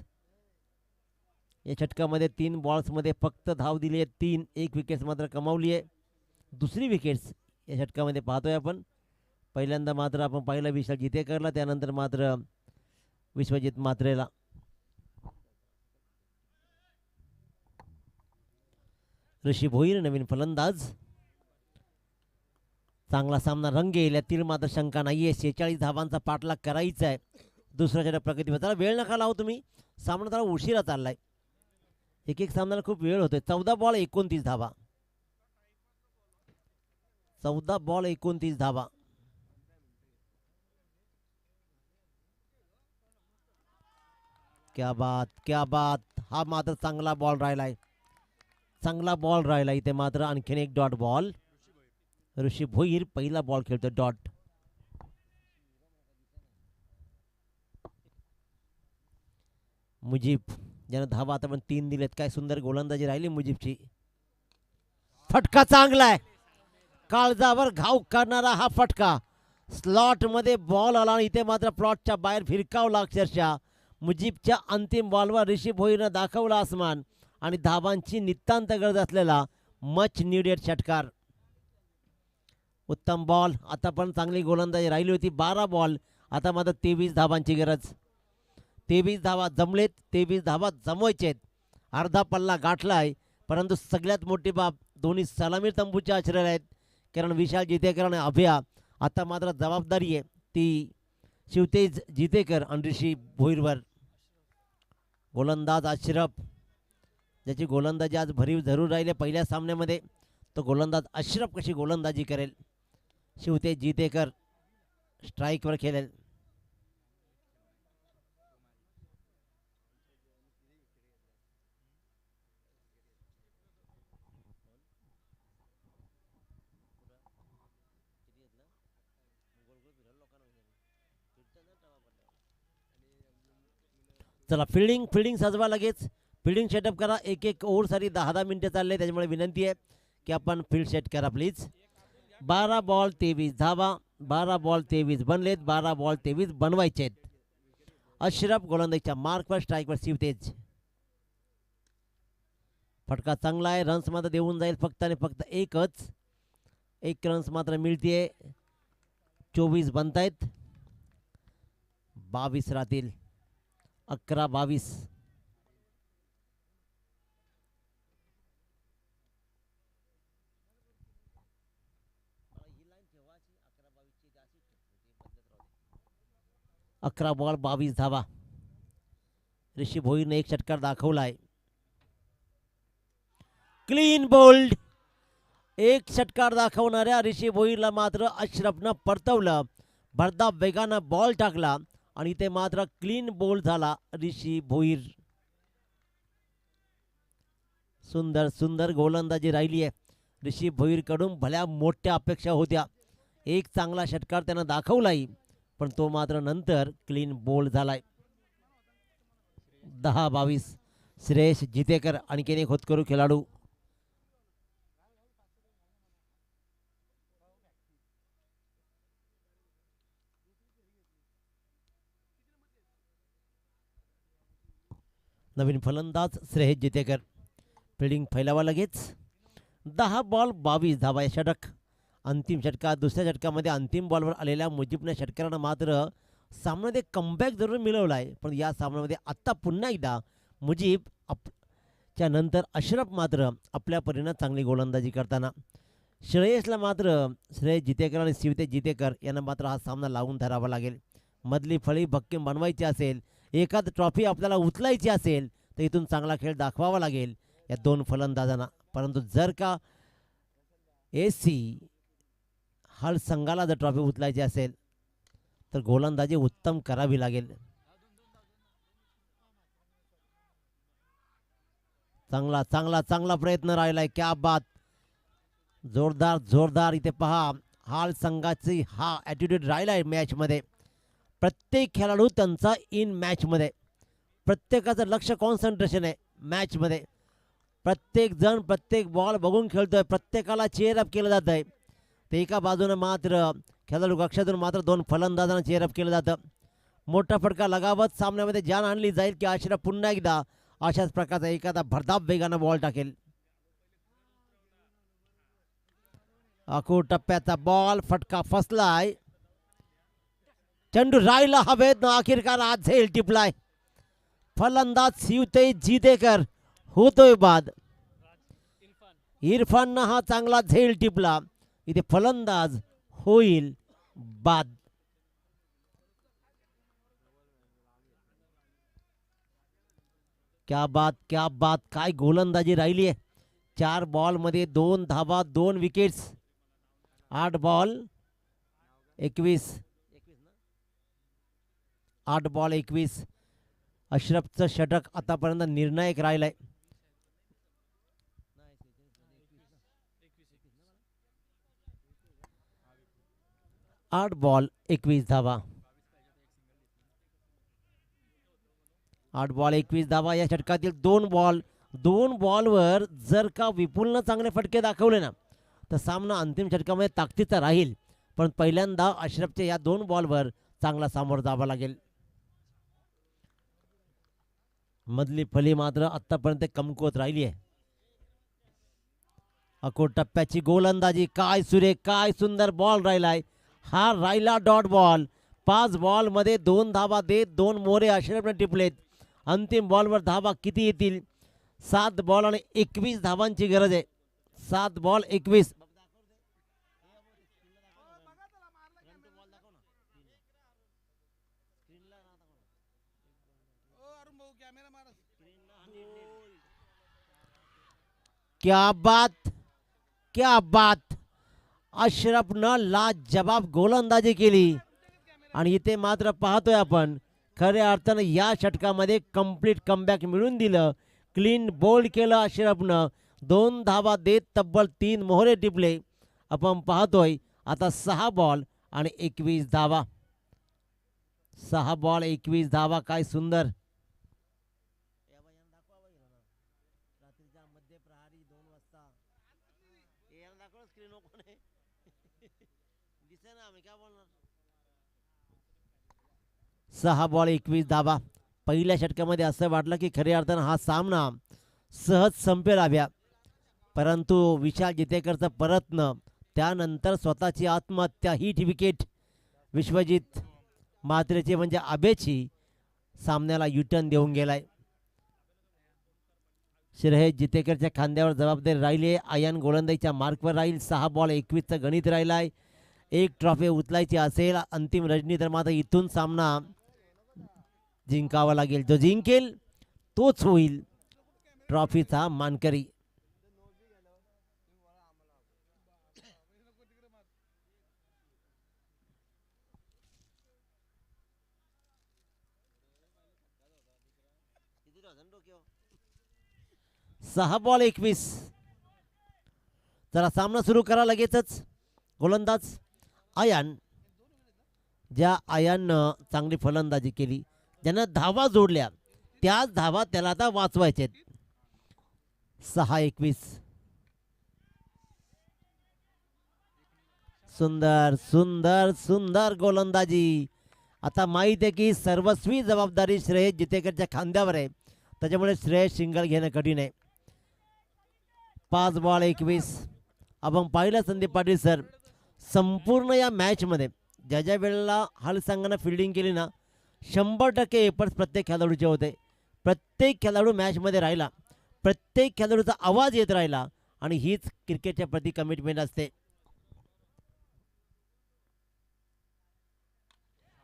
या षटकामध्ये 3 बॉल्समध्ये फक्त धाव दिली आहे 3. एक विकेट्स मात्र कमावली आहे. दुसरी विकेट्स या षटकामध्ये पाहतोय आपण. पहिल्यांदा मात्र आपण पाहिलं विशाल जितेकरला, त्यानंतर मात्र विश्वजित मात्रेला. ऋषी भोईर नवीन फलंदाज. चांगला सामना रंगेल यातील मात्र शंका नाहीये. 46 धावांचा पाठलाग करायचा आहे दुसऱ्या षटक प्रगतीवर. वेळ नका लावू तुम्ही, सामना जरा उशिरा चाललाय. एक एक सामन्याला खूप वेळ होतोय. 14 बॉल 29 धावा. 14 बॉल 29 धावा. क्या बात, क्या बात. हा मात्र चांगला बॉल राहिलाय, चांगला बॉल राहिला इथे मात्र. आणखीन एक डॉट बॉल. ऋषी भोईर पहिला बॉल खेळतो डॉट. मुजीब ज्यानं धावा आता पण 3 दिलेत. काय सुंदर गोलंदाजी राहिली मुजीबची. फटका चांगला आहे, काळजावर घाव करणारा हा फटका. स्लॉट मध्ये बॉल आला आणि इथे मात्र प्लॉटच्या बाहेर फिरकावला अक्षरशः. मुजीबच्या अंतिम बॉलवर ऋषी भोईरनं दाखवला आसमान आणि धावांची नितांत गरज असलेला मच नीडेड षटकार. उत्तम बॉल. आता पण चांगली गोलंदाजी राहिली होती. 12 बॉल, आता मात्र 23 धावांची गरज. 23 धावा जमलेत, 23 धावा जमवायचेत. अर्धा पल्ला गाठलाय, परंतु सगळ्यात मोठी बाब दोन्ही सलामी तंबूच्या आश्रय आहेत. कारण विशाल जितेकर आणि अभया आता मात्र जबाबदारी आहे ती शिवतेज जितेकर आणि ऋषी भोईरवर. गोलंदाज अशरफ, ज्याची गोलंदाजी आज भरीव जरूर राहिले पहिल्या सामन्यामध्ये. तो गोलंदाज अशरफ कशी गोलंदाजी करेल. शिवतेज जितेकर स्ट्राईकवर खेळेल. चला फिल्डिंग सजवा लगेच. फिल्डिंग सेटअप करा. एक एक ओव्हरसाठी 10-10 मिनिटं चालले, त्याच्यामुळे विनंती आहे की आपण फील्ड सेट करा प्लीज. 12 बॉल 23 धावा. 12 बॉल 23 बनलेत, 12 बॉल 23 बनवायचेत. अशरफ गोलंदाजीच्या मार्कवर, स्ट्राईकवर शिवतेज. फटका चांगला आहे. रन्स मात्र देऊन जाईल फक्त आणि फक्त एकच. एक रन्स मात्र मिळते. 24 बनतायत. 22 राहतील. 11-22. अकरा बॉल 22 धावा. ऋषी भोईरने एक षटकार दाखवलाय. Clean bowled. एक षटकार दाखवणाऱ्या ऋषी भोईरला मात्र अशरफनं परतवलं. भरधाव वेगानं बॉल टाकला आणि इथे मात्र क्लीन बोल्ड झाला ऋषी भोईर. सुंदर सुंदर गोलंदाजी राहिली आहे. ऋषी भोईरकडून भल्या मोठ्या अपेक्षा होत्या. एक चांगला षटकार त्यानं दाखवलाय, पण तो मात्र नंतर क्लीन बोल्ड झालाय. 10-22. श्रेयस जितेकर आणखीन एक होतकरू खेळाडू. नवीन फलंदाज श्रेयस जितेकर. फिल्डिंग फैलावा लगेच. 10 बॉल 22 धावा. षटक अंतिम षटकात. दुसऱ्या षटकामध्ये अंतिम बॉलवर आलेल्या मुजीबने षटकारानं मात्र सामन्यामध्ये कमबॅक जरूर मिळवला आहे, पण या सामन्यामध्ये आत्ता पुन्हा एकदा मुजीब च्या नंतर अशरफ मात्र आपल्या परीनं चांगली गोलंदाजी करताना. श्रेयसला मात्र श्रेयस जितेकर आणि शिवतेज जितेकर यांना मात्र हा सामना लावून धरावा लागेल. मधली फळी भक्कम बनवायची असेल, एखाद ट्रॉफी आपल्याला उचलायची असेल तर इथून चांगला खेळ दाखवावा लागेल या दोन फलंदाजांना. परंतु जर का AC हल संघाला जर ट्रॉफी उचलायची असेल तर गोलंदाजी उत्तम करावी लागेल. चांगला चांगला चांगला प्रयत्न राहिलाय. क्या बात. जोरदार जोरदार. इथे पहा हाल संघाची हा ॲटिट्यूड राहिलाय मॅचमध्ये. प्रत्येक खेळाडू त्यांचा इन मॅचमध्ये, प्रत्येकाचं लक्ष कॉन्सन्ट्रेशन आहे मॅचमध्ये. प्रत्येक जण प्रत्येक बॉल बघून खेळतोय, प्रत्येकाला चेअरअप केलं जात आहे. ते एका बाजूने मात्र खेळाडू कक्षातून मात्र दोन फलंदाजांना चेअरअप केलं जातं. मोठा फटका लगावत सामन्यामध्ये जान आणली जाईल की अशा पुन्हा एकदा अशाच प्रकारचा एखादा भरधाव वेगानं बॉल टाकेल. अखूट टप्प्याचा बॉल, फटका फसलाय. चेंडू राहिला हवेत, अखेरकार आज झेल टिपलाय. फलंदाज शिवतेज जितेकर होतोय बाद. इरफाननं हा चांगला झेल टिपला. इथे फलंदाज होईल बाद. क्या बात क्या बात. काय गोलंदाजी राहिली आहे. 4 बॉलमध्ये 2 धावा 2 विकेट्स. 8 बॉल 21. 8 बॉल 21. अशरफचं षटक आतापर्यंत निर्णायक राहिलंय. 8 बॉल 21 धावा. 8 बॉल 21 धावा. या षटकातील 2 बॉलवर जर का विपुलनं चांगले फटके दाखवले ना तर सामना अंतिम षटकामध्ये ताकदीचा राहील. पण पहिल्यांदा अशरफच्या या 2 बॉलवर चांगला सामोरं जावं लागेल. मधली फली मात्र आतापर्यंत कमकुवत राहिली आहे. अकोट टप्प्याची गोलंदाजी. काय सुरेख, काय सुंदर बॉल राहिलाय. हा राहिला डॉट बॉल. 5 बॉलमध्ये 2 धावा देत 2 मोरे अशरफने टिपलेत. अंतिम बॉलवर धावा किती येतील? 7 बॉल आणि 21 धावांची गरज आहे. 7 बॉल 21. क्या बात क्या बात. अशरफनं लाजवाब गोलंदाजी केली आणि इथे मात्र पाहतोय आपण खऱ्या अर्थानं या षटकामध्ये कंप्लीट कमबॅक मिळून दिलं. क्लीन बोल्ड केलं अशरफनं. 2 धावा देत तब्बल 3 मोहरे टिपले. आपण पाहतोय आता 6 बॉल आणि 21 धावा. 6 बॉल 21 धावा. काय सुंदर. सहा बॉल 21 धावा. पहिल्या षटकामध्ये असं वाटलं की खऱ्या अर्थानं हा सामना सहज संपेल हव्या, परंतु विशाल जितेकरचा प्रयत्न, त्यानंतर स्वतःची आत्महत्या, ही विकेट विश्वजित मात्रेचे म्हणजे आबेची सामन्याला युटर्न देऊन गेलाय. श्रेयस जितेकरच्या खांद्यावर जबाबदारी राहिली. आयन गोलंदाजीच्या मार्कवर राहील. 6 बॉल 21चं गणित राहिलाय. एक ट्रॉफी उचलायची असेल अंतिम रजनी तर मात्र इथून सामना जिंकावा लागेल. जो जिंकेल तोच होईल ट्रॉफीचा मानकरी. सहा बॉल 21. चला सामना सुरू करा लगेचच. गोलंदाज आयन. ज्या आयननं चांगली फलंदाजी केली, ज्यानं धावा जोडल्या, त्याच धावा त्याला आता वाचवायचे. 6-21. सुंदर सुंदर सुंदर गोलंदाजी. आता माहिती आहे की सर्वस्वी जबाबदारी श्रेयस जितेकरच्या खांद्यावर आहे, त्याच्यामुळे श्रेयस सिंगल घेणं कठीण आहे. 5 बॉल 21. आपण पाहिलं संदीप पाटील सर, संपूर्ण या मॅचमध्ये ज्या ज्या वेळेला हल संघानं फिल्डिंग केली ना, 100% एफर्ट्स प्रत्येक खेळाडूचे होते. प्रत्येक खेळाडू मॅचमध्ये राहिला, प्रत्येक खेळाडूचा आवाज येत राहिला, आणि हीच क्रिकेटच्या प्रति कमिटमेंट असते.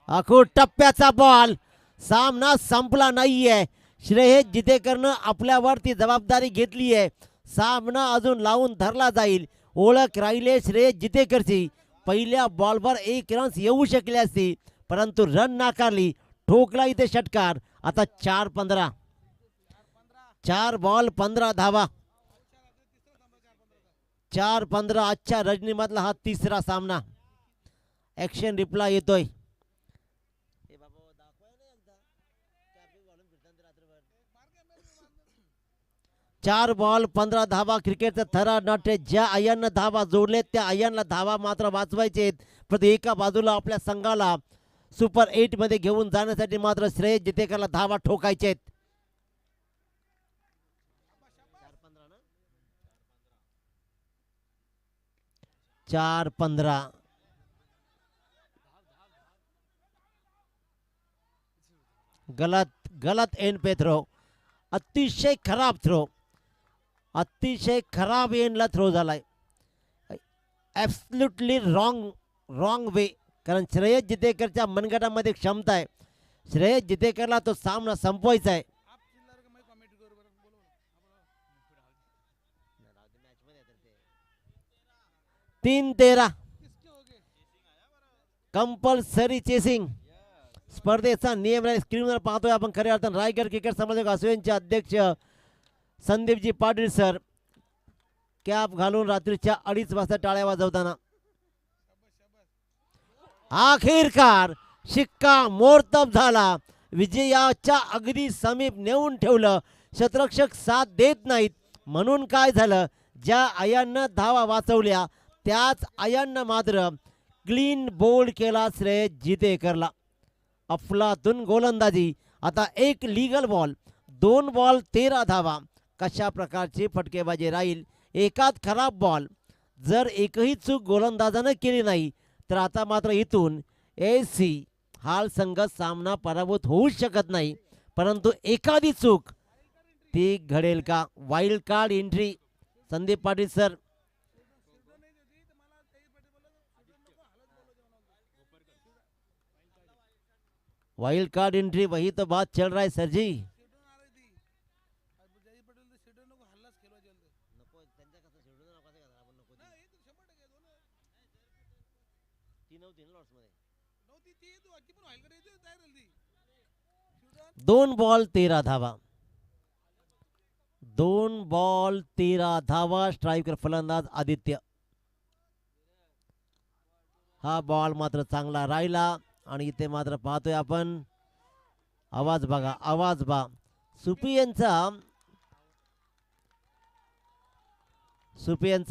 आखो टप्प्याचा बॉल सामना संपला नाहीये. श्रेयस जितेकरनं आपल्यावर ती जबाबदारी घेतली आहे. सामना अजून लावून धरला जाईल. ओळख राहिले श्रेयस जितेकरची. पहिल्या बॉलवर 1 रन्स येऊ शकले असते, परंतु रन नाकारली. ठोकला इथे षटकार. आता 4-15, 4 बॉल 15 धावा. 4-15 आजच्या रजनीमधला हा तिसरा सामना. ॲक्शन रिप्लाय येतोय. 4 बॉल 15 धावा. क्रिकेटचा थरा नाट्य. ज्या आयांना धावा जोडलेत त्या आयांना धावा मात्र वाचवायचे आहेत. प्रति एका बाजूला आपल्या संघाला सुपर 8 मध्ये घेऊन जाण्यासाठी मात्र श्रेयस जितेकरला धावा ठोकायचे आहेत. 4-15. गलत एंड पे थ्रो. अतिशय खराब थ्रो. अतिशय खराब एंडला थ्रो झालाय. ॲब्सल्युटली रॉंग वे. कारण श्रेयस जितेकरच्या मनगटामध्ये क्षमता आहे. श्रेयस जितेकरला तो सामना संपवायचा आहे. 3-13. कंपल्सरी चेसिंग स्पर्धेचा नियम स्क्रीनवर पाहतोय आपण. खऱ्या अर्थानं रायगड क्रिकेट समालोचक असोसिएशनचे अध्यक्ष संदीपजी पाटील सर कॅप घालून रात्रीच्या 2:30 वाजता टाळ्या वाजवताना. आखिरकार शिक्का मोर्तब झाला. विजयाच्या अगदी समीप नेऊन ठेवलं. क्षेत्ररक्षक साथ देत नाहीत म्हणून काय झालं, ज्या आयांना धावा वाचवल्या त्याच आयांना मात्र क्लीन बोल्ड केला श्रेयस जितेकरला. अफलातून गोलंदाजी. आता 1 लीगल बॉल, 2 बॉल 13 धावा. कशा प्रकारची फटकेबाजी राहील. एकात खराब बॉल. जर एकही चूक गोलंदाजानं केली नाही तर आता मात्र इथून एसी हाल संघ सामना पराभूत होऊ शकत नाही. परंतु एखादी चूक ती घडेल का. Wild card entry Sandeep Patil sir. Wild card entry, वही तो बात चल रहा है सर जी. दोन बॉल 13 धावा. 2 बॉल 13 धावा. स्ट्रायकर फलंदाज आदित्य. हा बॉल मात्र चांगला राहिला. आणि इथे मात्र पाहतोय आपण. आवाज बघा, आवाज बा. सुपियनचा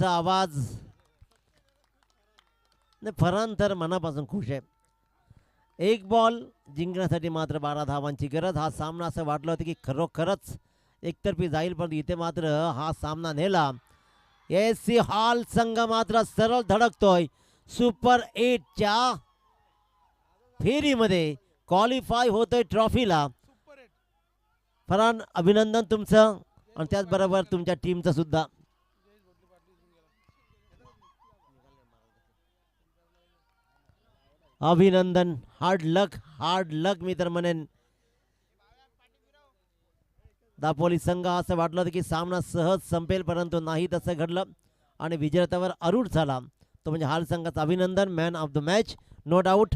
आवाज. फरहान तर मनापासून खुश आहे. 1 बॉल जिंकण्यासाठी मात्र 12 धावांची गरज. हा सामना असं वाटलं होतं की खरोखरच एकतर्फी जाईल, पण इथे मात्र हा सामना नेला. एसी हॉल संघ मात्र सरळ धडकतोय. सुपर 8च्या फेरीमध्ये क्वालिफाय होतोय ट्रॉफीला. फरहान अभिनंदन तुमचं आणि त्याचबरोबर तुमच्या टीमचं सुद्धा. अभिनंदन. हार्ड लक मी तर म्हणेन. दापोली संघ असं वाटलं होतं की सामना सहज संपेल, परंतु नाही तसं घडलं आणि विजेत्यावर आरूढ झाला तो म्हणजे हाल संघाचा. अभिनंदन. Man of the match no doubt.